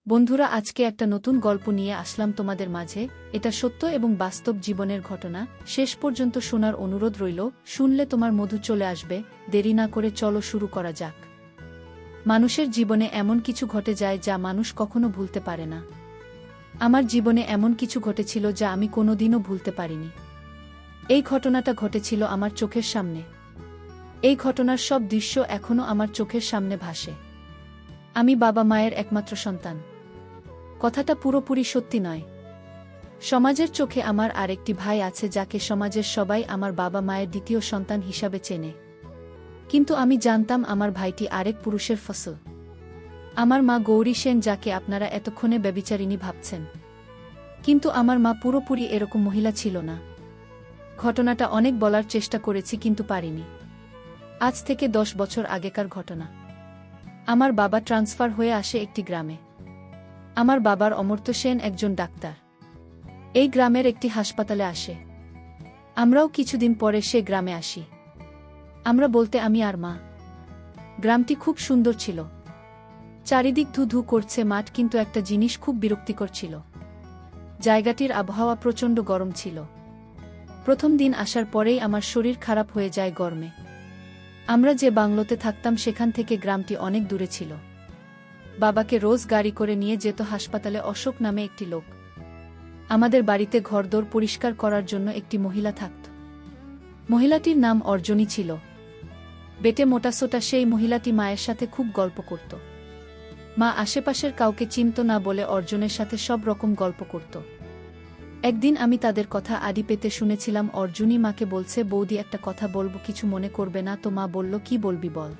বন্ধুরা, আজকে একটা নতুন গল্প নিয়ে আসলাম তোমাদের মাঝে। এটা সত্য এবং বাস্তব জীবনের ঘটনা। শেষ পর্যন্ত শোনার অনুরোধ রইল। শুনলে তোমার মধু চলে আসবে। দেরি না করে চলো শুরু করা যাক। মানুষের জীবনে এমন কিছু ঘটে যায় যা মানুষ কখনো ভুলতে পারে না। আমার জীবনে এমন কিছু ঘটেছিল যা আমি কোনোদিনও ভুলতে পারিনি। এই ঘটনাটা ঘটেছিল আমার চোখের সামনে। এই ঘটনার সব দৃশ্য এখনও আমার চোখের সামনে ভাসে। আমি বাবা মায়ের একমাত্র সন্তান। কথাটা পুরোপুরি সত্যি নয়। সমাজের চোখে আমার আরেকটি ভাই আছে যাকে সমাজের সবাই আমার বাবা মায়ের দ্বিতীয় সন্তান হিসাবে চেনে। কিন্তু আমি জানতাম আমার ভাইটি আরেক পুরুষের ফসল। আমার মা গৌরী সেন, যাকে আপনারা এতক্ষণে ব্যভিচারিণী ভাবছেন। কিন্তু আমার মা পুরোপুরি এরকম মহিলা ছিল না। ঘটনাটা অনেক বলার চেষ্টা করেছি কিন্তু পারিনি। আজ থেকে 10 বছর আগেকার ঘটনা। আমার বাবা ট্রান্সফার হয়ে আসে একটি গ্রামে। আমার বাবার অমর্ত্য সেন একজন ডাক্তার। এই গ্রামের একটি হাসপাতালে আসে। আমরাও কিছুদিন পরে সে গ্রামে আসি। আমরা বলতে আমি আর মা। গ্রামটি খুব সুন্দর ছিল। চারিদিক ধু ধু করছে মাঠ, কিন্তু একটা জিনিস খুব বিরক্তিকর ছিল। জায়গাটির আবহাওয়া প্রচণ্ড গরম ছিল। প্রথম দিন আসার পরেই আমার শরীর খারাপ হয়ে যায় গরমে। আমরা যে বাংলোতে থাকতাম সেখান থেকে গ্রামটি অনেক দূরে ছিল। বাবাকে রোজ গাড়ি করে নিয়ে যেত হাসপাতালে অশোক নামে একটি লোক। আমাদের বাড়িতে ঘরদোর পরিষ্কার করার জন্য একটি মহিলা থাকত। মহিলাটির নাম অর্জনী ছিল। বেটে মোটাসোটা সেই মহিলাটি মায়ের সাথে খুব গল্প করত। মা আশেপাশের কাউকে চিনত না বলে অর্জনের সাথে সব রকম গল্প করত। একদিন আমি তাদের কথা আড়ি পেতে শুনেছিলাম। অর্জুনী মাকে বলছে, বৌদি একটা কথা বলবো, কিছু মনে করবে না তো? মা বলল, কি বলবি বল।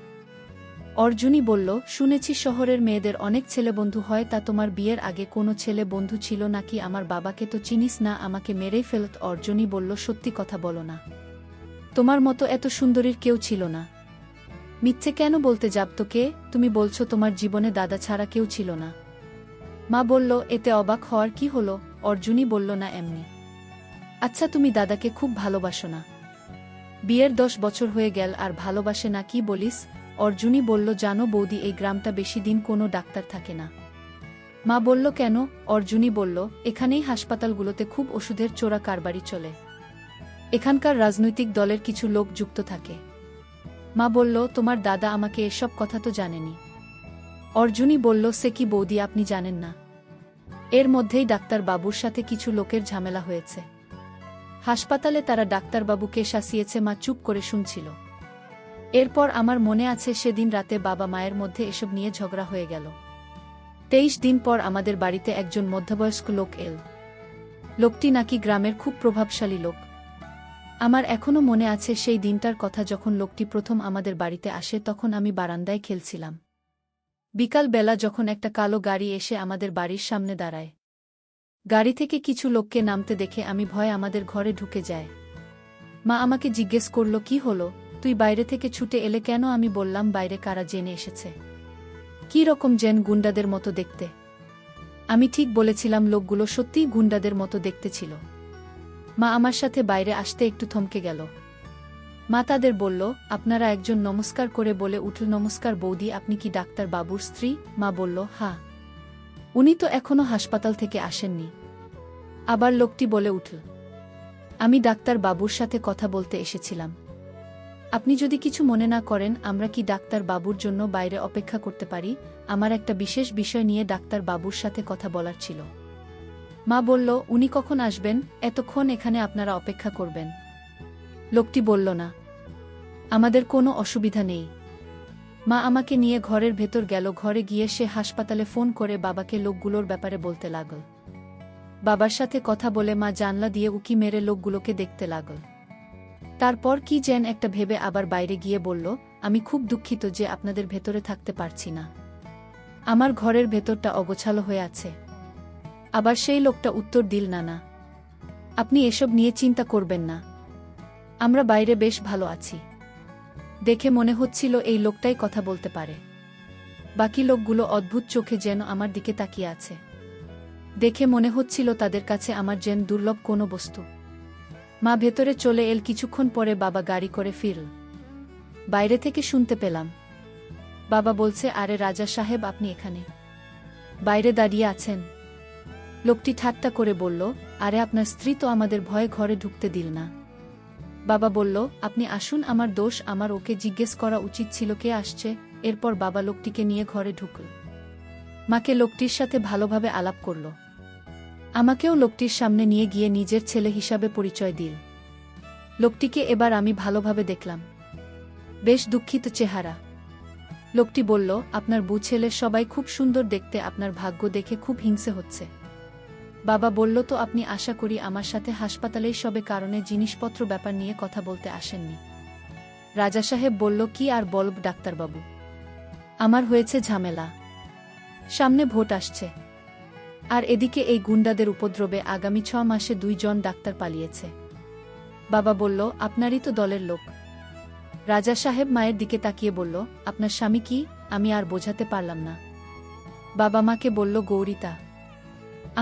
অর্জুনী বলল, শুনেছি শহরের মেয়েদের অনেক ছেলেবন্ধু হয়, তা তোমার বিয়ের আগে কোনো ছেলে বন্ধু ছিল নাকি? আমার বাবাকে তো চিনিস না, আমাকে মেরেই ফেলত। অর্জুনী বলল, সত্যি কথা বলো না। তোমার মতো এত সুন্দরীর কেউ ছিল না। মিথ্যে কেন বলতে যাব তোকে? তুমি বলছো তোমার জীবনে দাদা ছাড়া কেউ ছিল না। মা বলল, এতে অবাক হওয়ার কি হলো? অর্জুনী বলল, না এমনি। আচ্ছা, তুমি দাদাকে খুব ভালোবাসো না? বিয়ের 10 বছর হয়ে গেল আর ভালোবাসে না, কি বলিস? অর্জুনী বলল, জানো বৌদি, এই গ্রামটা বেশি দিন কোনো ডাক্তার থাকে না। মা বলল, কেন? অর্জুনী বলল, এখানেই হাসপাতালগুলোতে খুব ওষুধের চোরা কারবারি চলে। এখানকার রাজনৈতিক দলের কিছু লোক যুক্ত থাকে। মা বলল, তোমার দাদা আমাকে এসব কথা তো জানেনি। অর্জুনী বলল, সে কি বৌদি, আপনি জানেন না? এর মধ্যেই ডাক্তার বাবুর সাথে কিছু লোকের ঝামেলা হয়েছে। হাসপাতালে তারা ডাক্তারবাবুকে শাসিয়েছে। মা চুপ করে শুনছিল। এরপর আমার মনে আছে সেদিন রাতে বাবা মায়ের মধ্যে এসব নিয়ে ঝগড়া হয়ে গেল। 23 দিন পর আমাদের বাড়িতে একজন মধ্যবয়স্ক লোক এল। লোকটি নাকি গ্রামের খুব প্রভাবশালী লোক। আমার এখনো মনে আছে সেই দিনটার কথা, যখন লোকটি প্রথম আমাদের বাড়িতে আসে। তখন আমি বারান্দায় খেলছিলাম। বিকাল বেলা যখন একটা কালো গাড়ি এসে আমাদের বাড়ির সামনে দাঁড়ায়। গাড়ি থেকে কিছু লোককে নামতে দেখে আমি ভয়ে আমাদের ঘরে ঢুকে যায়। মা আমাকে জিজ্ঞেস করল, কি হলো, তুই বাইরে থেকে ছুটে এলে কেন? আমি বললাম, বাইরে কারা জেনে এসেছে। কি রকম জেন? গুন্ডাদের মতো দেখতে। আমি ঠিক বলেছিলাম, লোকগুলো সত্যিই গুন্ডাদের মতো দেখতে ছিল। মা আমার সাথে বাইরে আসতে একটু থমকে গেল। মা তাদের বলল, আপনারা একজন নমস্কার করে বলে উঠল, নমস্কার বৌদি, আপনি কি ডাক্তার বাবুর স্ত্রী? মা বলল, হ্যাঁ। উনি তো এখনো হাসপাতাল থেকে আসেননি। আবার লোকটি বলে উঠল, আমি ডাক্তার বাবুর সাথে কথা বলতে এসেছিলাম। আপনি যদি কিছু মনে না করেন, আমরা কি ডাক্তার বাবুর জন্য বাইরে অপেক্ষা করতে পারি? আমার একটা বিশেষ বিষয় নিয়ে ডাক্তার বাবুর সাথে কথা বলার ছিল। মা বলল, উনি কখন আসবেন? এতক্ষণ এখানে আপনারা অপেক্ষা করবেন? লোকটি বলল, না, আমাদের কোনো অসুবিধা নেই। মা আমাকে নিয়ে ঘরের ভেতর গেল। ঘরে গিয়ে সে হাসপাতালে ফোন করে বাবাকে লোকগুলোর ব্যাপারে বলতে লাগল। বাবার সাথে কথা বলে মা জানলা দিয়ে উকি মেরে লোকগুলোকে দেখতে লাগল। তারপর কি যেন একটা ভেবে আবার বাইরে গিয়ে বলল, আমি খুব দুঃখিত যে আপনাদের ভেতরে থাকতে পারছি না। আমার ঘরের ভেতরটা অগোছালো হয়ে আছে। আবার সেই লোকটা উত্তর দিল, না না, আপনি এসব নিয়ে চিন্তা করবেন না, আমরা বাইরে বেশ ভালো আছি। দেখে মনে হচ্ছিল এই লোকটাই কথা বলতে পারে। বাকি লোকগুলো অদ্ভুত চোখে যেন আমার দিকে তাকিয়ে আছে। দেখে মনে হচ্ছিল তাদের কাছে আমার যেন দুর্লভ কোনো বস্তু। মা ভেতরে চলে এল। কিছুক্ষণ পরে বাবা গাড়ি করে ফিরল। বাইরে থেকে শুনতে পেলাম, বাবা বলছে, আরে রাজা সাহেব, আপনি এখানে? বাইরে দাঁড়িয়ে আছেন। লোকটি ঠাট্টা করে বলল, আরে আপনার স্ত্রী তো আমাদের ভয়ে ঘরে ঢুকতে দিল না। বাবা বলল, আপনি আসুন, আমার দোষ, আমার ওকে জিজ্ঞেস করা উচিত ছিল কে আসছে। এরপর বাবা লোকটিকে নিয়ে ঘরে ঢুকল। মাকে লোকটির সাথে ভালোভাবে আলাপ করল। আমাকেও লোকটির সামনে নিয়ে গিয়ে নিজের ছেলে হিসাবে পরিচয় দিল। লোকটিকে এবার আমি ভালোভাবে দেখলাম। বেশ দুঃখিত চেহারা। লোকটি বলল, আপনার বউ ছেলে সবাই খুব সুন্দর দেখতে, আপনার ভাগ্য দেখে খুব হিংসে হচ্ছে। বাবা বলল, তো আপনি আশা করি আমার সাথে হাসপাতালেই সবে কারণে জিনিসপত্র ব্যাপার নিয়ে কথা বলতে আসেননি। রাজা সাহেব বলল, কি আর বলব ডাক্তারবাবু, আমার হয়েছে ঝামেলা। সামনে ভোট আসছে, আর এদিকে এই গুন্ডাদের উপদ্রবে আগামী 6 মাসে 2 জন ডাক্তার পালিয়েছে। বাবা বলল, আপনারই তো দলের লোক। রাজা সাহেব মায়ের দিকে তাকিয়ে বলল, আপনার স্বামী কি? আমি আর বোঝাতে পারলাম না। বাবা মাকে বলল, গৌরিতা,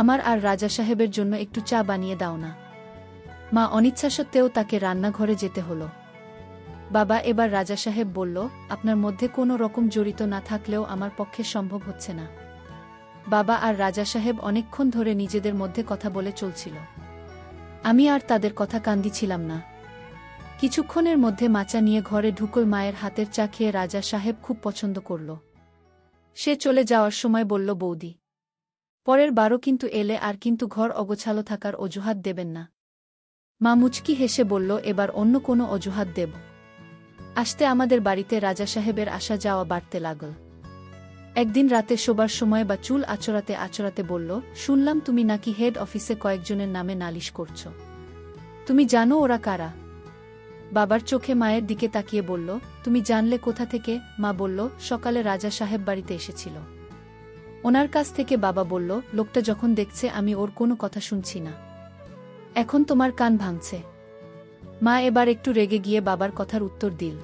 আমার আর রাজা সাহেবের জন্য একটু চা বানিয়ে দাও না। মা অনিচ্ছা সত্ত্বেও তাকে রান্নাঘরে যেতে হলো। বাবা এবার রাজা সাহেব বলল, আপনার মধ্যে কোনো রকম জড়িত না থাকলেও আমার পক্ষে সম্ভব হচ্ছে না। বাবা আর রাজা সাহেব অনেকক্ষণ ধরে নিজেদের মধ্যে কথা বলে চলছিল। আমি আর তাদের কথা কান দিছিলাম না। কিছুক্ষণের মধ্যে মাচা নিয়ে ঘরে ঢুকল। মায়ের হাতের চা খেয়ে রাজা সাহেব খুব পছন্দ করল। সে চলে যাওয়ার সময় বলল, বৌদি, পরের বারও কিন্তু এলে আর কিন্তু ঘর অগোছালো থাকার অজুহাত দেবেন না। মা মুচকি হেসে বলল, এবার অন্য কোনো অজুহাত দেব। আসতে আমাদের বাড়িতে রাজা সাহেবের আসা যাওয়া বাড়তে লাগল। একদিন রাতে শোবার সময় বা চুল আঁচড়াতে আঁচড়াতে বলল, শুনলাম তুমি নাকি হেড অফিসে কয়েকজনের নামে নালিশ করছ। তুমি জানো ওরা কারা? বাবার চোখে মায়ের দিকে তাকিয়ে বলল, তুমি জানলে কোথা থেকে? মা বলল, সকালে রাজা সাহেব বাড়িতে এসেছিল। ওনার কাছ থেকে। বাবা বলল, লোকটা যখন দেখছে আমি ওর কোনো কথা শুনছি না, এখন তোমার কান ভাঙছে। মা এবার একটু রেগে গিয়ে বাবার কথার উত্তর দিল,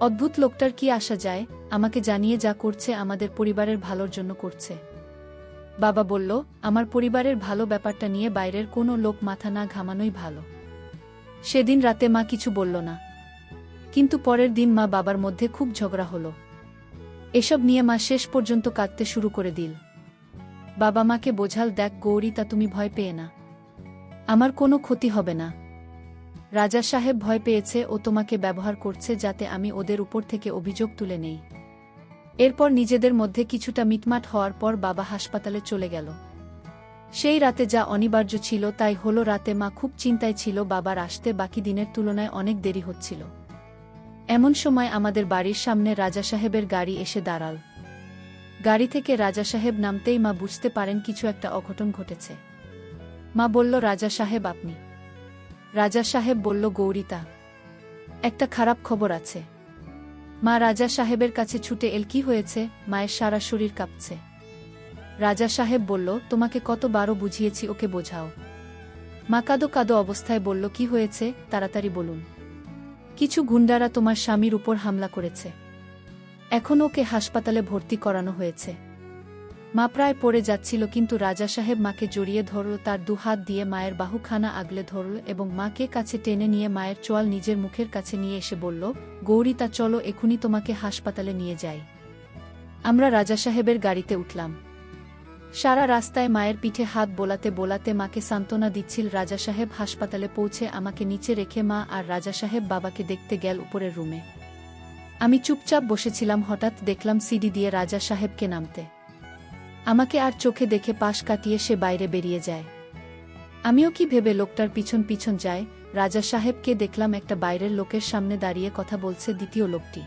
অদ্ভুত লোকটার কি আসা যায়, আমাকে জানিয়ে যা করছে আমাদের পরিবারের ভালোর জন্য করছে। বাবা বলল, আমার পরিবারের ভালো ব্যাপারটা নিয়ে বাইরের কোনো লোক মাথা না ঘামানোই ভালো। সেদিন রাতে মা কিছু বলল না, কিন্তু পরের দিন মা বাবার মধ্যে খুব ঝগড়া হলো। এসব নিয়ে মা শেষ পর্যন্ত কাঁদতে শুরু করে দিল। বাবা মাকে বোঝাল, দেখ গৌরী, তা তুমি ভয় পেয়ে না, আমার কোনো ক্ষতি হবে না। রাজা সাহেব ভয় পেয়েছে, ও তোমাকে ব্যবহার করছে যাতে আমি ওদের উপর থেকে অভিযোগ তুলে নেই। এরপর নিজেদের মধ্যে কিছুটা মিটমাট হওয়ার পর বাবা হাসপাতালে চলে গেল। সেই রাতে যা অনিবার্য ছিল তাই হলো। রাতে মা খুব চিন্তায় ছিল, বাবার আসতে বাকি দিনের তুলনায় অনেক দেরি হচ্ছিল। এমন সময় আমাদের বাড়ির সামনে রাজা সাহেবের গাড়ি এসে দাঁড়াল। গাড়ি থেকে রাজা সাহেব নামতেই মা বুঝতে পারেন কিছু একটা অঘটন ঘটেছে। মা বলল, রাজা সাহেব আপনি? রাজা সাহেব বলল, গৌরিতা, একটা খারাপ খবর আছে। মা রাজা সাহেবের কাছে ছুটে এল। কি হয়েছে? মায়ের সারা শরীর কাঁপছে। রাজা সাহেব বলল, তোমাকে কতবারও বুঝিয়েছি, ওকে বোঝাও। মা কাঁদো কাঁদো অবস্থায় বলল, কি হয়েছে তাড়াতাড়ি বলুন। কিছু গুন্ডারা তোমার স্বামীর উপর হামলা করেছে, এখন ওকে হাসপাতালে ভর্তি করানো হয়েছে। মা প্রায় পড়ে যাচ্ছিল, কিন্তু রাজা সাহেব মাকে জড়িয়ে ধরল, তার 2 হাত দিয়ে মায়ের বাহুখানা আগলে ধরল এবং মাকে কাছে টেনে নিয়ে মায়ের চোয়াল নিজের মুখের কাছে নিয়ে এসে বলল, গৌরিতা, চলো এখুনি তোমাকে হাসপাতালে নিয়ে যাই। আমরা রাজা সাহেবের গাড়িতে উঠলাম। সারা রাস্তায় মায়ের পিঠে হাত বোলাতে বোলাতে মাকে সান্ত্বনা দিচ্ছিল। রাজা সাহেব হাসপাতালে পৌঁছে আমাকে নিচে রেখে মা আর রাজা সাহেব বাবাকে দেখতে গেল উপরের রুমে। আমি চুপচাপ বসেছিলাম। হঠাৎ দেখলাম সিঁড়ি দিয়ে রাজা সাহেবকে নামতে। আমাকে আর চোখে দেখে পাশ কাটিয়ে সে বাইরে বেরিয়ে যায়। আমিও কি ভেবে লোকটার পিছন পিছন যায়। রাজা সাহেবকে দেখলাম একটা বাইরের লোকের সামনে দাঁড়িয়ে কথা বলছে দ্বিতীয় লোকটি।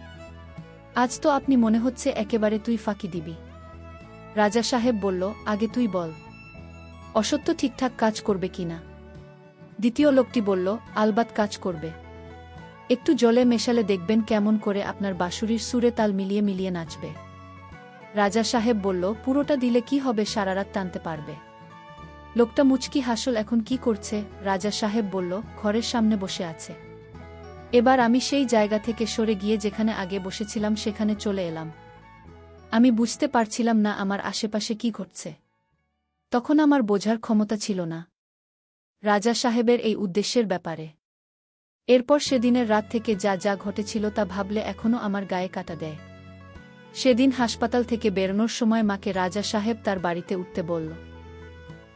আজ তো আপনি মনে হচ্ছে একেবারে তুই ফাঁকি দিবি। রাজা সাহেব বলল, আগে তুই বল, অসত্য ঠিকঠাক কাজ করবে কিনা। দ্বিতীয় লোকটি বলল, আলবাত কাজ করবে। একটু জলে মেশালে দেখবেন কেমন করে আপনার বাঁশুরির সুরে তাল মিলিয়ে মিলিয়ে নাচবে। রাজা সাহেব বলল, পুরোটা দিলে কি হবে, সারারাত টানতে পারবে। লোকটা মুচকি হাসল। এখন কি করছে? রাজা সাহেব বলল, ঘরের সামনে বসে আছে। এবার আমি সেই জায়গা থেকে সরে গিয়ে যেখানে আগে বসেছিলাম সেখানে চলে এলাম। আমি বুঝতে পারছিলাম না আমার আশেপাশে কি ঘটছে। তখন আমার বোঝার ক্ষমতা ছিল না রাজা সাহেবের এই উদ্দেশ্যের ব্যাপারে। এরপর সেদিনের রাত থেকে যা যা ঘটেছিল তা ভাবলে এখনও আমার গায়ে কাটা দেয়। সেদিন হাসপাতাল থেকে বেরোনোর সময় মাকে রাজা সাহেব তার বাড়িতে উঠতে বলল।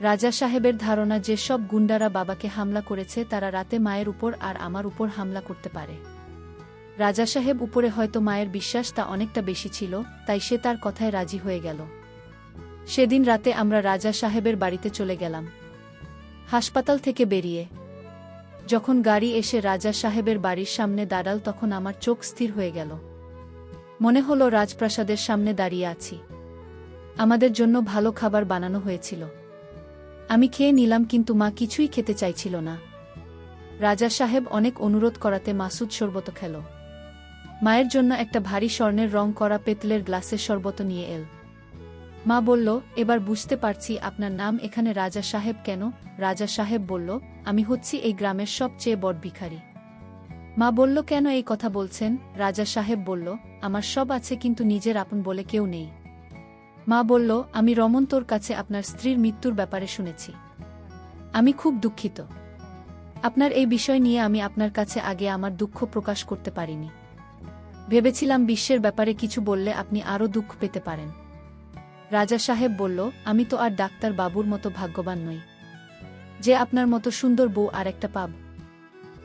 রাজা সাহেবের ধারণা যে সব গুন্ডারা বাবাকে হামলা করেছে তারা রাতে মায়ের উপর আর আমার উপর হামলা করতে পারে। রাজা সাহেব উপরে হয়তো মায়ের বিশ্বাস তা অনেকটা বেশি ছিল, তাই সে তার কথায় রাজি হয়ে গেল। সেদিন রাতে আমরা রাজা সাহেবের বাড়িতে চলে গেলাম। হাসপাতাল থেকে বেরিয়ে যখন গাড়ি এসে রাজা সাহেবের বাড়ির সামনে দাঁড়াল তখন আমার চোখ স্থির হয়ে গেল। মনে হলো রাজপ্রাসাদের সামনে দাঁড়িয়ে আছি। আমাদের জন্য ভালো খাবার বানানো হয়েছিল। আমি খেয়ে নিলাম, কিন্তু মা কিছুই খেতে চাইছিল না। রাজা সাহেব অনেক অনুরোধ করাতে মাসুদ শরবত খেল। মায়ের জন্য একটা ভারী স্বর্ণের রং করা পেতলের গ্লাসের শরবত নিয়ে এল। মা বলল, এবার বুঝতে পারছি আপনার নাম এখানে রাজা সাহেব কেন। রাজা সাহেব বলল, আমি হচ্ছি এই গ্রামের সবচেয়ে বড় ভিখারি। মা বলল, কেন এই কথা বলছেন? রাজা সাহেব বলল, আমার সব আছে কিন্তু নিজের আপন বলে কেউ নেই। মা বলল, আমি রমন তোর কাছে আপনার স্ত্রীর মৃত্যুর ব্যাপারে শুনেছি। আমি খুব দুঃখিত। আপনার এই বিষয় নিয়ে আমি আপনার কাছে আগে আমার দুঃখ প্রকাশ করতে পারিনি। ভেবেছিলাম বিশ্বের ব্যাপারে কিছু বললে আপনি আরও দুঃখ পেতে পারেন। রাজা সাহেব বলল, আমি তো আর ডাক্তার বাবুর মতো ভাগ্যবান নই যে আপনার মতো সুন্দর বউ আর একটা পাব।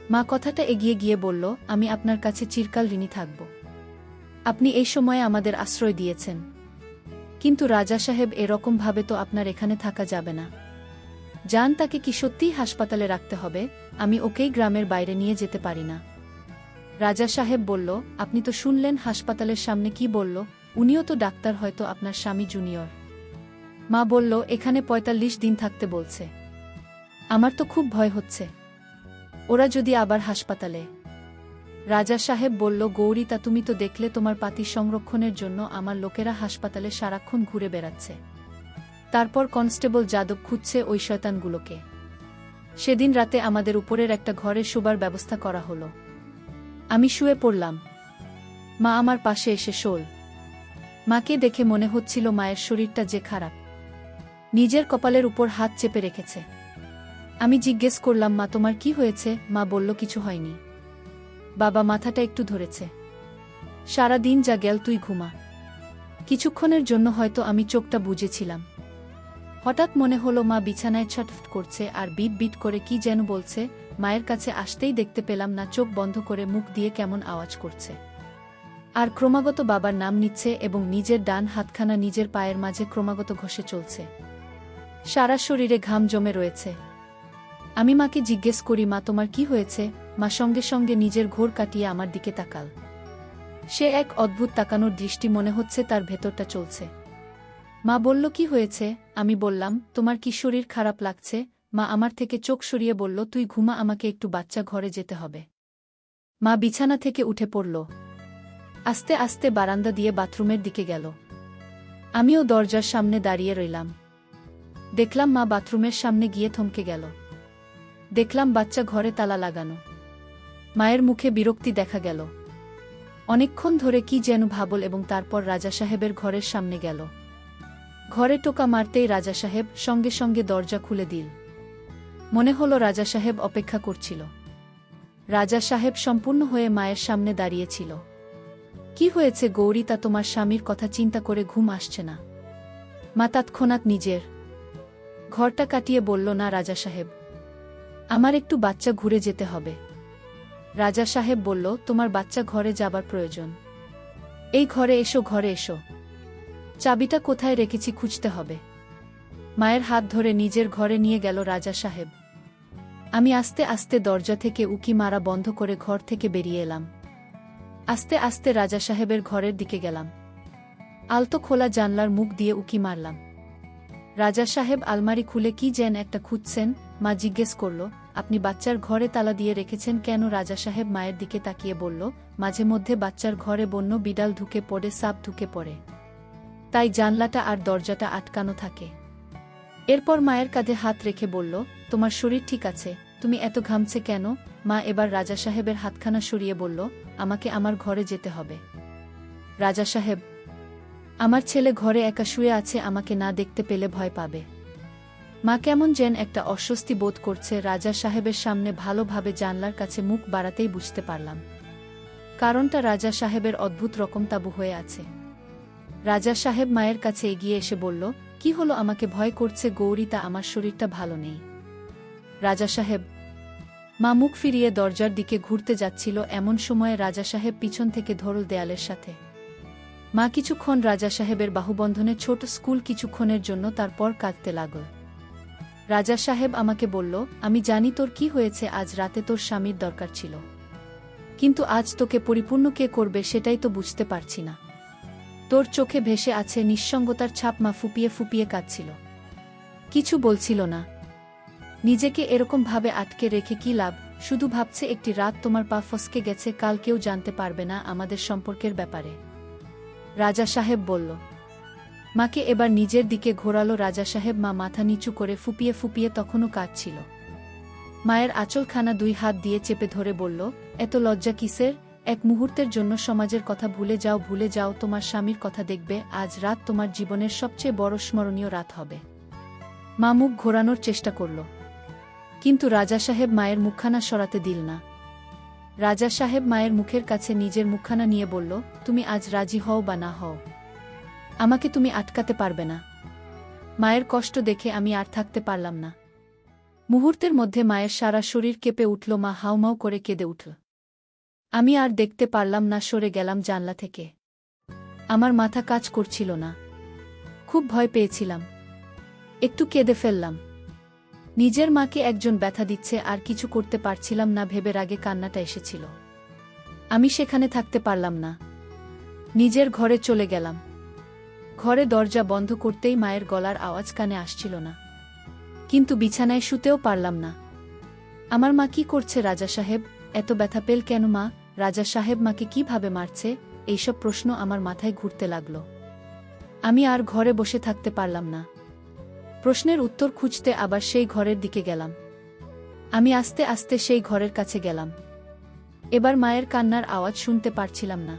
মা কথাটা এগিয়ে গিয়ে বলল, আমি আপনার কাছে চিরকাল ঋণী থাকব। আপনি এই সময়ে আমাদের আশ্রয় দিয়েছেন। কিন্তু রাজা সাহেব, এরকম ভাবে তো আপনার এখানে থাকা যাবে না। জান, তাকে কি সত্যিই হাসপাতালে রাখতে হবে? আমি ওকেই গ্রামের বাইরে নিয়ে যেতে পারি না। রাজা সাহেব বলল, আপনি তো শুনলেন হাসপাতালের সামনে কি বলল। উনিও তো ডাক্তার, হয়তো আপনার স্বামী জুনিয়র। মা বলল, এখানে ৪৫ দিন থাকতে বলছে। আমার তো খুব ভয় হচ্ছে, ওরা যদি আবার হাসপাতালে। রাজা সাহেব বলল, গৌরী, তা তুমি তো দেখলে তোমার পাতি সংরক্ষণের জন্য আমার লোকেরা হাসপাতালে সারাক্ষণ ঘুরে বেড়াচ্ছে। তারপর কনস্টেবল যাদব খুঁজছে ওই শয়তানগুলোকে। সেদিন রাতে আমাদের উপরের একটা ঘরে শোবার ব্যবস্থা করা হলো। আমি শুয়ে পড়লাম। মা আমার পাশে এসে শোল। মাকে দেখে মনে হচ্ছিল মায়ের শরীরটা যে খারাপ। নিজের কপালের উপর হাত চেপে রেখেছে। আমি জিজ্ঞেস করলাম, মা তোমার কি হয়েছে? মা বলল, কিছু হয়নি বাবা, মাথাটা একটু ধরেছে। সারা দিন যা গেল, তুই ঘুমা। কিছুক্ষণের জন্য হয়তো আমি চোখটা বুজেছিলাম। হঠাৎ মনে হলো মা বিছানায় ছটফট করছে আর বিট বিট করে কি যেন বলছে। মায়ের কাছে আসতেই দেখতে পেলাম না চোখ বন্ধ করে মুখ দিয়ে কেমন আওয়াজ করছে আর ক্রমাগত বাবার নাম নিচ্ছে এবং নিজের ডান হাতখানা নিজের পায়ের মাঝে ক্রমাগত ঘষে চলছে। সারা শরীরে ঘাম জমে রয়েছে। আমি মাকে জিজ্ঞেস করি, মা তোমার কি হয়েছে? মা সঙ্গে সঙ্গে নিজের ঘোর কাটিয়ে আমার দিকে তাকাল। সে এক অদ্ভুত তাকানোর দৃষ্টি, মনে হচ্ছে তার ভেতরটা চলছে। মা বলল, কি হয়েছে? আমি বললাম, তোমার কি শরীর খারাপ লাগছে? মা আমার থেকে চোখ সরিয়ে বলল, তুই ঘুমা, আমাকে একটু বাচ্চা ঘরে যেতে হবে। মা বিছানা থেকে উঠে পড়ল। আস্তে আস্তে বারান্দা দিয়ে বাথরুমের দিকে গেল। আমিও দরজার সামনে দাঁড়িয়ে রইলাম। দেখলাম মা বাথরুমের সামনে গিয়ে থমকে গেল। দেখলাম বাচ্চা ঘরে তালা লাগানো। মায়ের মুখে বিরক্তি দেখা গেল। অনেকক্ষণ ধরে কি যেন ভাবল এবং তারপর রাজা সাহেবের ঘরের সামনে গেল। ঘরে টোকা মারতেই রাজা সাহেব সঙ্গে সঙ্গে দরজা খুলে দিল। মনে হলো রাজা সাহেব অপেক্ষা করছিল। রাজা সাহেব সম্পূর্ণ হয়ে মায়ের সামনে দাঁড়িয়েছিল। কি হয়েছে গৌরী? তা তোমার স্বামীর কথা চিন্তা করে ঘুম আসছে না? মা তৎক্ষণাৎ নিজের ঘরটা কাটিয়ে বলল, না রাজা সাহেব, আমার একটু বাচ্চা ঘুরে যেতে হবে। রাজা সাহেব বলল, তোমার বাচ্চা ঘরে যাবার প্রয়োজন। এই ঘরে এসো, ঘরে এসো। চাবিটা কোথায় রেখেছি খুঁজতে হবে। মায়ের হাত ধরে নিজের ঘরে নিয়ে গেল রাজা সাহেব। আমি আস্তে আস্তে দরজা থেকে উকি মারা বন্ধ করে ঘর থেকে বেরিয়ে এলাম। আস্তে আস্তে রাজা সাহেবের ঘরের দিকে গেলাম। আলতো খোলা জানলার মুখ দিয়ে উকি মারলাম। রাজা সাহেব আলমারি খুলে কি যেন একটা খুঁজছেন। মা জিজ্ঞেস করল, আপনি বাচ্চার ঘরে তালা দিয়ে রেখেছেন কেন? রাজা সাহেব মায়ের দিকে তাকিয়ে বলল, মাঝে মধ্যে বাচ্চার ঘরে বন্য বিড়াল ঢুকে পড়ে, সাপ ঢুকে পড়ে, তাই জানলাটা আর দরজাটা আটকানো থাকে। এরপর মায়ের কাঁধে হাত রেখে বলল, তোমার শরীর ঠিক আছে? তুমি এত ঘামছে কেন? মা এবার রাজা সাহেবের হাতখানা সরিয়ে বলল, আমাকে আমার ঘরে যেতে হবে। রাজা সাহেব, আমার ছেলে ঘরে একা শুয়ে আছে, আমাকে না দেখতে পেলে ভয় পাবে। মা কেমন যেন একটা অস্বস্তি বোধ করছে। রাজা সাহেবের সামনে ভালোভাবে জানলার কাছে মুখ বাড়াতেই বুঝতে পারলাম কারণটা। রাজা সাহেবের অদ্ভুত রকম তাঁবু হয়ে আছে। রাজা সাহেব মায়ের কাছে এগিয়ে এসে বলল, কি হলো, আমাকে ভয় করছে গৌরী, তা আমার শরীরটা ভালো নেই। রাজা সাহেব। মা মুখ ফিরিয়ে দরজার দিকে ঘুরতে যাচ্ছিল, এমন সময়ে রাজা সাহেব পিছন থেকে ধরল দেয়ালের সাথে। মা কিছুক্ষণ রাজা সাহেবের বাহুবন্ধনে ছোট স্কুল কিছুক্ষণের জন্য, তারপর কাঁদতে লাগল। রাজা সাহেব আমাকে বলল, আমি জানি তোর কি হয়েছে, আজ রাতে তোর স্বামীর দরকার ছিল, কিন্তু আজ তোকে পরিপূর্ণ কে করবে সেটাই তো বুঝতে পারছি না। তোর চোখে ভেসে আছে নিঃসঙ্গতার ছাপ। মা ফুপিয়ে ফুপিয়ে কাঁদছিল, কিছু বলছিল না। নিজেকে এরকম ভাবে আটকে রেখে কি লাভ, শুধু ভাবছে একটি রাত তোমার পা ফসকে গেছে, কাল কেউ জানতে পারবে না আমাদের সম্পর্কের ব্যাপারে। রাজা সাহেব বলল। মাকে এবার নিজের দিকে ঘোরালো রাজা সাহেব। মা মাথা নিচু করে ফুপিয়ে ফুপিয়ে তখনও কাঁদছিল। মায়ের আঁচলখানা 2 হাত দিয়ে চেপে ধরে বলল, এত লজ্জা কিসের? এক মুহূর্তের জন্য সমাজের কথা ভুলে যাও, ভুলে যাও, তোমার স্বামীর কথা দেখবে, আজ রাত তোমার জীবনের সবচেয়ে বড় স্মরণীয় রাত হবে। মা মুখ ঘোরানোর চেষ্টা করল, কিন্তু রাজা সাহেব মায়ের মুখখানা সরাতে দিল না। রাজা সাহেব মায়ের মুখের কাছে নিজের মুখখানা নিয়ে বলল, তুমি আজ রাজি হও বা না হও, আমাকে তুমি আটকাতে পারবে না। মায়ের কষ্ট দেখে আমি আর থাকতে পারলাম না। মুহূর্তের মধ্যে মায়ের সারা শরীর কেঁপে উঠল। মা হাউমাউ করে কেঁদে উঠল। আমি আর দেখতে পারলাম না, সরে গেলাম জানলা থেকে। আমার মাথা কাজ করছিল না, খুব ভয় পেয়েছিলাম। একটু কেঁদে ফেললাম। নিজের মাকে একজন ব্যথা দিচ্ছে আর কিছু করতে পারছিলাম না ভেবে রাগে কান্নাটা এসেছিল। আমি সেখানে থাকতে পারলাম না, নিজের ঘরে চলে গেলাম। ঘরে দরজা বন্ধ করতেই মায়ের গলার আওয়াজ কানে আসছিল না, কিন্তু বিছানায় শুতেও পারলাম না। আমার মা কি করছে? রাজা সাহেব এত ব্যথা পেল কেন? মা, রাজা সাহেব মাকে কিভাবে মারছে? এইসব প্রশ্ন আমার মাথায় ঘুরতে লাগল। আমি আর ঘরে বসে থাকতে পারলাম না। প্রশ্নের উত্তর খুঁজতে আবার সেই ঘরের দিকে গেলাম। আমি আস্তে আস্তে সেই ঘরের কাছে গেলাম। এবার মায়ের কান্নার আওয়াজ শুনতে পারছিলাম না।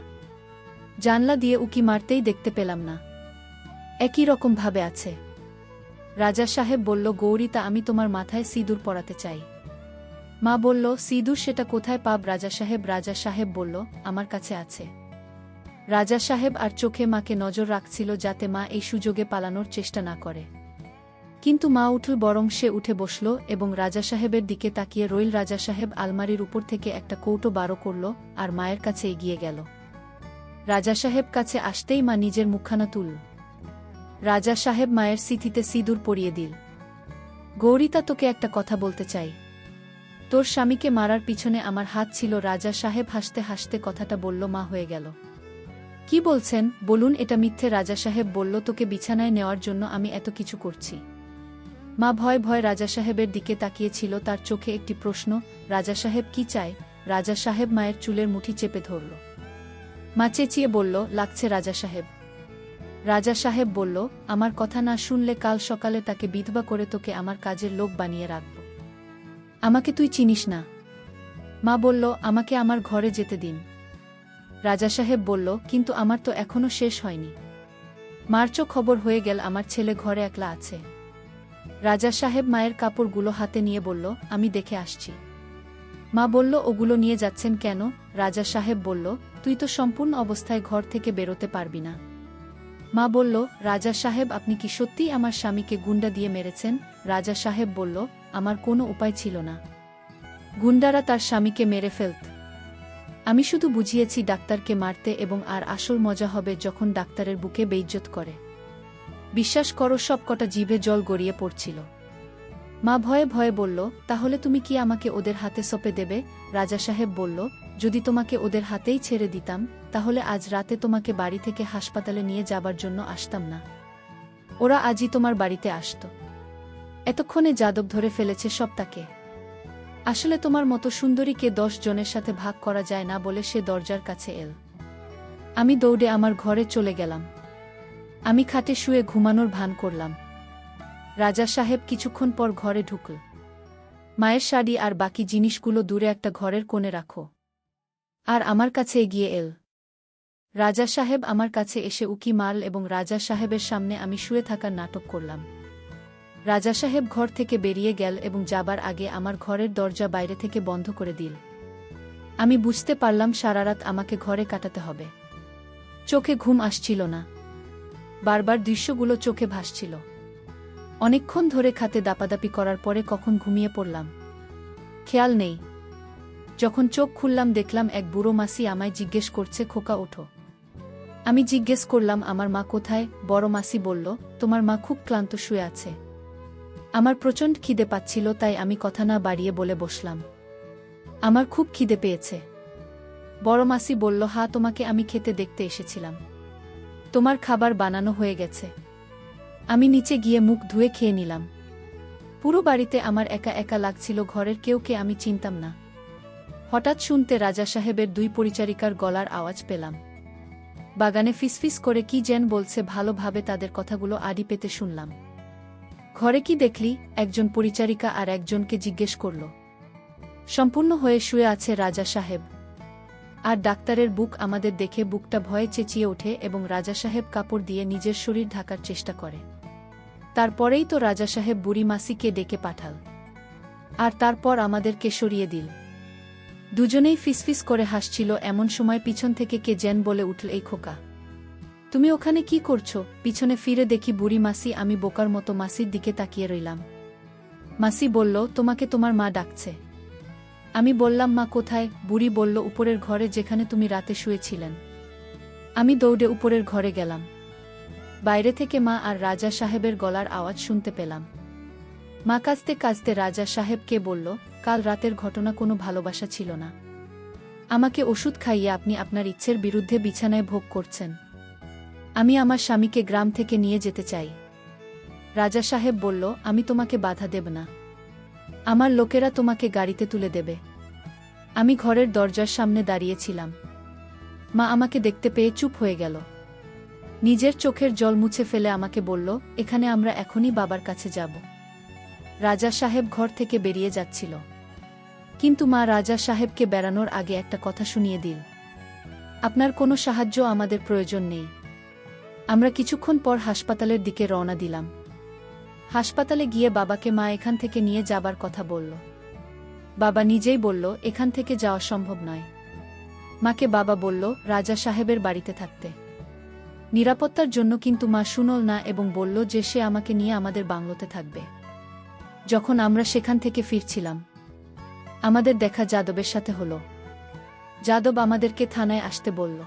জানলা দিয়ে উকি মারতেই দেখতে পেলাম না, একই রকম ভাবে আছে। রাজা সাহেব বলল, গৌরী, তা আমি তোমার মাথায় সিঁদুর পরাতে চাই। মা বলল, সিঁদুর সেটা কোথায় পাব রাজা সাহেব? রাজা সাহেব বলল, আমার কাছে আছে। রাজা সাহেব আর চোখে মাকে নজর রাখছিল যাতে মা এই সুযোগে পালানোর চেষ্টা না করে। কিন্তু মা উঠল, বরং সে উঠে বসল এবং রাজা সাহেবের দিকে তাকিয়ে রইল। রাজা সাহেব আলমারির উপর থেকে একটা কৌটো বার করল আর মায়ের কাছে এগিয়ে গেল। রাজা সাহেব কাছে আসতেই মা নিজের মুখখানা তুলল। রাজা সাহেব মায়ের সিঁথিতে সিঁদুর পরিয়ে দিল। গৌরী, তা তোকে একটা কথা বলতে চাই। তোর স্বামীকে মারার পিছনে আমার হাত ছিল। রাজা সাহেব হাসতে হাসতে কথাটা বলল। মা হয়ে গেল। কি বলছেন? বলুন এটা মিথ্যে। রাজা সাহেব বলল, তোকে বিছানায় নেওয়ার জন্য আমি এত কিছু করছি। মা ভয় ভয় রাজা সাহেবের দিকে তাকিয়েছিল, তার চোখে একটি প্রশ্ন। রাজা সাহেব কি চায়? রাজা সাহেব মায়ের চুলের মুঠি চেপে ধরল। মা চেঁচিয়ে বলল, লাগছে রাজা সাহেব। রাজা সাহেব বলল, আমার কথা না শুনলে কাল সকালে তাকে বিধবা করে তোকে আমার কাজের লোক বানিয়ে রাখব। আমাকে তুই চিনিস না। মা বলল, আমাকে আমার ঘরে যেতে দিন। রাজা সাহেব বলল, কিন্তু আমার তো এখনো শেষ হয়নি। মার চো খবর হয়ে গেল, আমার ছেলে ঘরে একলা আছে। রাজা সাহেব মায়ের কাপড়গুলো হাতে নিয়ে বলল, আমি দেখে আসছি। মা বলল, ওগুলো নিয়ে যাচ্ছেন কেন? রাজা সাহেব বলল, তুই তো সম্পূর্ণ অবস্থায় ঘর থেকে বেরোতে পারবি না। মা বলল, রাজা সাহেব আপনি কি সত্যিই আমার স্বামীকে গুন্ডা দিয়ে মেরেছেন? রাজা সাহেব বলল, আমার কোনো উপায় ছিল না। গুন্ডারা তার স্বামীকে মেরে ফেলত। আমি শুধু বুঝিয়েছি ডাক্তারকে মারতে, এবং আর আসল মজা হবে যখন ডাক্তারের বুকে বেইজ্জত করে। বিশ্বাস করো, সব কটা জিভে জল গড়িয়ে পড়ছিল। মা ভয়ে ভয়ে বলল, তাহলে তুমি কি আমাকে ওদের হাতে সঁপে দেবে? রাজা সাহেব বলল, যদি তোমাকে ওদের হাতেই ছেড়ে দিতাম তাহলে আজ রাতে তোমাকে বাড়ি থেকে হাসপাতালে নিয়ে যাবার জন্য আসতাম না। ওরা আজই তোমার বাড়িতে আসত। এতক্ষণে যাদব ধরে ফেলেছে সব তাকে। আসলে তোমার মতো সুন্দরীকে 10 জনের সাথে ভাগ করা যায় না বলে সে দরজার কাছে এল। আমি দৌড়ে আমার ঘরে চলে গেলাম। আমি খাটে শুয়ে ঘুমানোর ভান করলাম। রাজা সাহেব কিছুক্ষণ পর ঘরে ঢুকল। মায়ের শাড়ি আর বাকি জিনিসগুলো দূরে একটা ঘরের কোণে রাখো, আর আমার কাছে এগিয়ে এল। রাজা সাহেব আমার কাছে এসে উকি মারল এবং রাজা সাহেবের সামনে আমি শুয়ে থাকার নাটক করলাম। রাজা সাহেব ঘর থেকে বেরিয়ে গেল এবং যাবার আগে আমার ঘরের দরজা বাইরে থেকে বন্ধ করে দিল। আমি বুঝতে পারলাম সারারাত আমাকে ঘরে কাটাতে হবে। চোখে ঘুম আসছিল না। বারবার দৃশ্যগুলো চোখে ভাসছিল। অনেকক্ষণ ধরে খাতে দাপাদাপি করার পরে কখন ঘুমিয়ে পড়লাম খেয়াল নেই। যখন চোখ খুললাম দেখলাম এক বুড়ো মাসি আমায় জিজ্ঞেস করছে, খোকা ওঠো। আমি জিজ্ঞেস করলাম, আমার মা কোথায়? বড় মাসি বলল, তোমার মা খুব ক্লান্ত শুয়ে আছে। আমার প্রচণ্ড খিদে পাচ্ছিল, তাই আমি কথা না বাড়িয়ে বলে বসলাম, আমার খুব খিদে পেয়েছে। বড় মাসি বলল, হ্যাঁ, তোমাকে আমি খেতে দেখতে এসেছিলাম। তোমার খাবার বানানো হয়ে গেছে। আমি নিচে গিয়ে মুখ ধুয়ে খেয়ে নিলাম। পুরো বাড়িতে আমার একা একা লাগছিল, ঘরের কেউকে আমি চিনতাম না। হঠাৎ শুনতে রাজা সাহেবের 2 পরিচারিকার গলার আওয়াজ পেলাম। বাগানে ফিসফিস করে কি যেন বলছে, ভালোভাবে তাদের কথাগুলো আড়ি পেতে শুনলাম। ঘরে কি দেখলি? একজন পরিচারিকা আর একজনকে জিজ্ঞেস করল। সম্পূর্ণ হয়ে শুয়ে আছে রাজা সাহেব। আর ডাক্তারের বুক আমাদের দেখে বুকটা ভয়ে চেঁচিয়ে ওঠে এবং রাজা সাহেব কাপড় দিয়ে নিজের শরীর ঢাকার চেষ্টা করে। তারপরেই তো রাজা সাহেব বুড়ি মাসিকে ডেকে পাঠাল, আর তারপর আমাদেরকে সরিয়ে দিল। দুজনেই ফিসফিস করে হাসছিল। এমন সময় পিছন থেকে কে যেন বলে উঠল, এই খোকা, তুমি ওখানে কি করছো? পিছনে ফিরে দেখি বুড়ি মাসি। আমি বোকার মতো মাসির দিকে তাকিয়ে রইলাম। মাসি বলল, তোমাকে তোমার মা ডাকছে। আমি বললাম, মা কোথায়? বুড়ি বলল, উপরের ঘরে, যেখানে তুমি রাতে শুয়েছিলেন। আমি দৌড়ে উপরের ঘরে গেলাম। বাইরে থেকে মা আর রাজা সাহেবের গলার আওয়াজ শুনতে পেলাম। মা কাঁদতে কাঁদতে রাজা সাহেবকে বলল, কাল রাতের ঘটনা কোনো ভালোবাসা ছিল না। আমাকে ওষুধ খাইয়ে আপনি আপনার ইচ্ছের বিরুদ্ধে বিছানায় ভোগ করছেন। আমি আমার স্বামীকে গ্রাম থেকে নিয়ে যেতে চাই। রাজা সাহেব বলল, আমি তোমাকে বাধা দেব না। আমার লোকেরা তোমাকে গাড়িতে তুলে দেবে। আমি ঘরের দরজার সামনে দাঁড়িয়েছিলাম। মা আমাকে দেখতে পেয়ে চুপ হয়ে গেল। নিজের চোখের জল মুছে ফেলে আমাকে বলল, এখানে আমরা এখনই বাবার কাছে যাব। রাজা সাহেব ঘর থেকে বেরিয়ে যাচ্ছিল, কিন্তু মা রাজা সাহেবকে বেড়ানোর আগে একটা কথা শুনিয়ে দিল, আপনার কোনো সাহায্য আমাদের প্রয়োজন নেই। আমরা কিছুক্ষণ পর হাসপাতালের দিকে রওনা দিলাম। হাসপাতালে গিয়ে বাবাকে মা এখান থেকে নিয়ে যাবার কথা বলল। বাবা নিজেই বলল, এখান থেকে যাওয়া সম্ভব নয়। মাকে বাবা বলল রাজা সাহেবের বাড়িতে থাকতে, নিরাপত্তার জন্য, কিন্তু মা শুনল না এবং বলল যে সে আমাকে নিয়ে আমাদের বাংলোতে থাকবে। যখন আমরা সেখান থেকে ফিরছিলাম, আমাদের দেখা যাদবের সাথে হলো। যাদব আমাদেরকে থানায় আসতে বলল।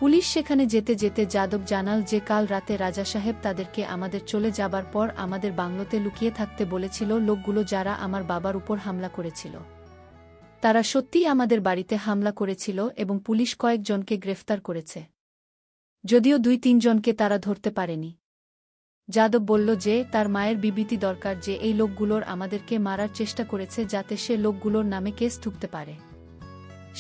পুলিশ সেখানে যেতে যেতে যাদব জানাল যে কাল রাতে রাজা সাহেব তাদেরকে আমাদের চলে যাবার পর আমাদের বাংলোতে লুকিয়ে থাকতে বলেছিল। লোকগুলো যারা আমার বাবার উপর হামলা করেছিল, তারা সত্যিই আমাদের বাড়িতে হামলা করেছিল এবং পুলিশ কয়েকজনকে গ্রেফতার করেছে, যদিও 2-3 জনকে তারা ধরতে পারেনি। যাদব বলল যে তার মায়ের বিবৃতি দরকার যে এই লোকগুলোর আমাদেরকে মারার চেষ্টা করেছে, যাতে সে লোকগুলোর নামে কেস ঠুকতে পারে।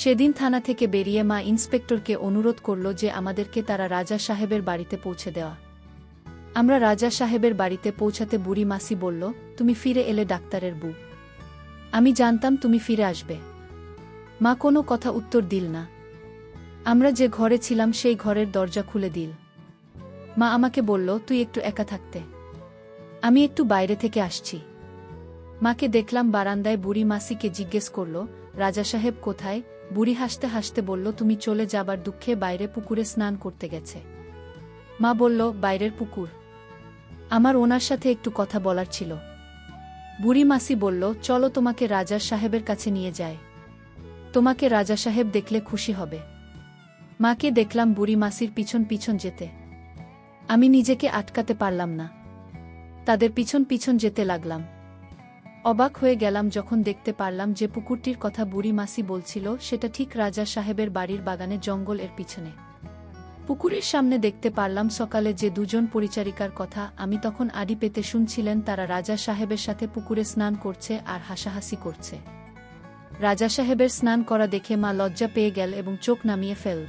সেদিন থানা থেকে বেরিয়ে মা ইন্সপেক্টরকে অনুরোধ করল যে আমাদেরকে তারা রাজা সাহেবের বাড়িতে পৌঁছে দেওয়া। আমরা রাজা সাহেবের বাড়িতে পৌঁছাতে বুড়ি মাসি বলল, তুমি ফিরে এলে ডাক্তারের বউ, আমি জানতাম তুমি ফিরে আসবে। মা কোনো কথা উত্তর দিল না। আমরা যে ঘরে ছিলাম সেই ঘরের দরজা খুলে দিল। মা আমাকে বলল, তুই একটু একা থাকতে, আমি একটু বাইরে থেকে আসছি। মাকে দেখলাম বারান্দায়। বুড়ি মাসিকে জিজ্ঞেস করল, রাজা সাহেব কোথায়? বুড়ি হাসতে হাসতে বলল, তুমি চলে যাবার দুঃখে বাইরে পুকুরে স্নান করতে গেছে। মা বলল, বাইরের পুকুর? আমার ওনার সাথে একটু কথা বলার ছিল। বুড়ি মাসি বলল, চলো তোমাকে রাজা সাহেবের কাছে নিয়ে যায়, তোমাকে রাজা সাহেব দেখলে খুশি হবে। মাকে দেখলাম বুড়ি মাসির পিছন পিছন যেতে। আমি নিজেকে আটকাতে পারলাম না, তাদের পিছন পিছন যেতে লাগলাম। অবাক হয়ে গেলাম যখন দেখতে পারলাম যে পুকুরটির কথা বুড়ি মাসি বলছিল সেটা ঠিক রাজা সাহেবের বাড়ির বাগানে জঙ্গল এর পিছনে। পুকুরের সামনে দেখতে পারলাম সকালে যে 2 জন পরিচারিকার কথা আমি তখন আড়ি পেতে শুনছিলেন, তারা রাজা সাহেবের সাথে পুকুরে স্নান করছে আর হাসাহাসি করছে। রাজা সাহেবের স্নান করা দেখে মা লজ্জা পেয়ে গেল এবং চোখ নামিয়ে ফেল।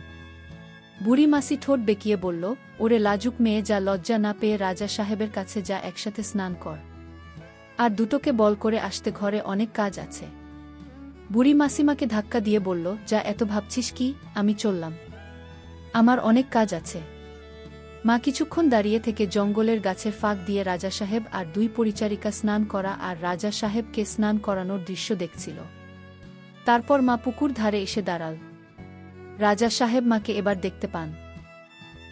বুড়ি মাসি ঠোঁট বেঁকিয়ে বলল, ওরে লাজুক মেয়ে, যা, লজ্জা না পেয়ে রাজা সাহেবের কাছে যা, একসাথে স্নান কর, আর দুটোকে বল করে আসতে, ঘরে অনেক কাজ আছে। বুড়ি মাসিমাকে ধাক্কা দিয়ে বলল, যা, এত ভাবছিস কি? আমি চললাম, আমার অনেক কাজ আছে। মা কিছুক্ষণ দাঁড়িয়ে থেকে জঙ্গলের গাছের ফাঁক দিয়ে রাজা সাহেব আর 2 পরিচারিকা স্নান করা আর রাজা সাহেবকে স্নান করানোর দৃশ্য দেখছিল। তারপর মা পুকুর ধারে এসে দাঁড়াল। রাজা সাহেব মাকে এবার দেখতে পান।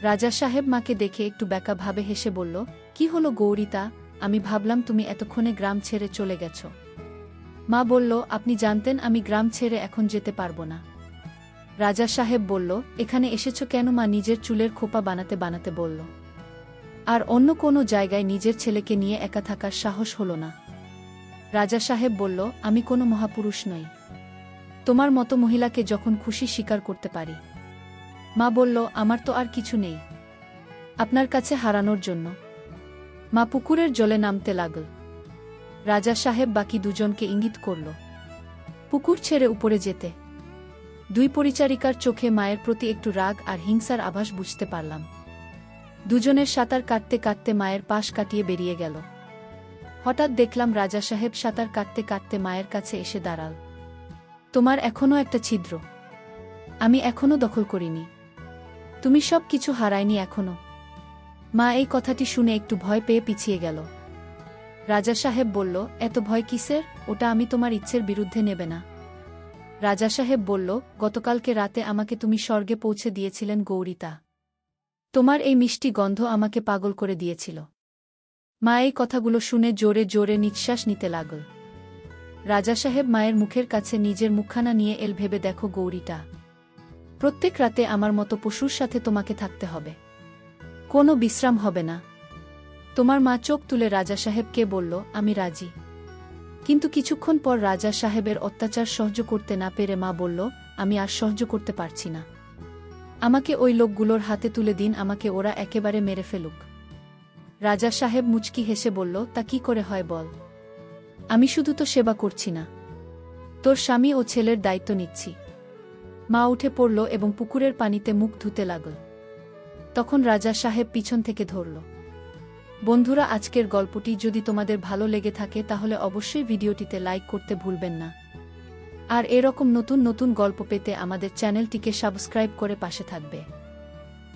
রাজা সাহেব মাকে দেখে একটু ব্যাকা ভাবে হেসে বলল, কি হলো গৌরীতা, আমি ভাবলাম তুমি এতক্ষণে গ্রাম ছেড়ে চলে গেছ। মা বলল, আপনি জানতেন আমি গ্রাম ছেড়ে এখন যেতে পারবো না। রাজা সাহেব বলল, এখানে এসেছ কেন? মা নিজের চুলের খোপা বানাতে বানাতে বলল। আর অন্য কোনো জায়গায় নিজের ছেলেকে নিয়ে একা থাকার সাহস হলো না। রাজা সাহেব বলল, আমি কোনো মহাপুরুষ নই। তোমার মতো মহিলাকে যখন খুশি স্বীকার করতে পারি। মা বলল, আমার তো আর কিছু নেই আপনার কাছে হারানোর জন্য। মা পুকুরের জলে নামতে লাগল। রাজা সাহেব বাকি দুজনকে ইঙ্গিত করল পুকুর ছেড়ে উপরে যেতে। দুই পরিচারিকার চোখে মায়ের প্রতি একটু রাগ আর হিংসার আভাস বুঝতে পারলাম। দুজনের সাঁতার কাটতে কাটতে মায়ের পাশ কাটিয়ে বেরিয়ে গেল। হঠাৎ দেখলাম রাজা সাহেব সাঁতার কাটতে কাটতে মায়ের কাছে এসে দাঁড়াল। তোমার এখনও একটা ছিদ্র আমি এখনও দখল করিনি। তুমি সব কিছু হারায়নি এখনো। মা এই কথাটি শুনে একটু ভয় পেয়ে পিছিয়ে গেল। রাজা সাহেব বলল, এত ভয় কিসের? ওটা আমি তোমার ইচ্ছের বিরুদ্ধে নেবে না। রাজা সাহেব বলল, গতকালকে রাতে আমাকে তুমি স্বর্গে পৌঁছে দিয়েছিলেন গৌরীতা। তোমার এই মিষ্টি গন্ধ আমাকে পাগল করে দিয়েছিল। মা এই কথাগুলো শুনে জোরে জোরে নিঃশ্বাস নিতে লাগল। রাজা সাহেব মায়ের মুখের কাছে নিজের মুখখানা নিয়ে এল, ভেবে দেখো গৌরীটা, প্রত্যেক রাতে আমার মতো পশুর সাথে তোমাকে থাকতে হবে, কোনো বিশ্রাম হবে না। তোমার মা চোখ তুলে রাজা সাহেবকে বলল, আমি রাজি। কিন্তু কিছুক্ষণ পর রাজা সাহেবের অত্যাচার সহ্য করতে না পেরে মা বলল, আমি আর সহ্য করতে পারছি না। আমাকে ওই লোকগুলোর হাতে তুলে দিন, আমাকে ওরা একেবারে মেরে ফেলুক। রাজা সাহেব মুচকি হেসে বলল, তা কি করে হয় বল? আমি শুধু তো সেবা করছি না, তোর স্বামী ও ছেলের দায়িত্ব নিচ্ছি। মা উঠে পড়ল এবং পুকুরের পানিতে মুখ ধুতে লাগল। তখন রাজা সাহেব পিছন থেকে ধরল। বন্ধুরা, আজকের গল্পটি যদি তোমাদের ভালো লেগে থাকে তাহলে অবশ্যই ভিডিওটিতে লাইক করতে ভুলবেন না। আর এরকম নতুন নতুন গল্প পেতে আমাদের চ্যানেলটিকে সাবস্ক্রাইব করে পাশে থাকবে।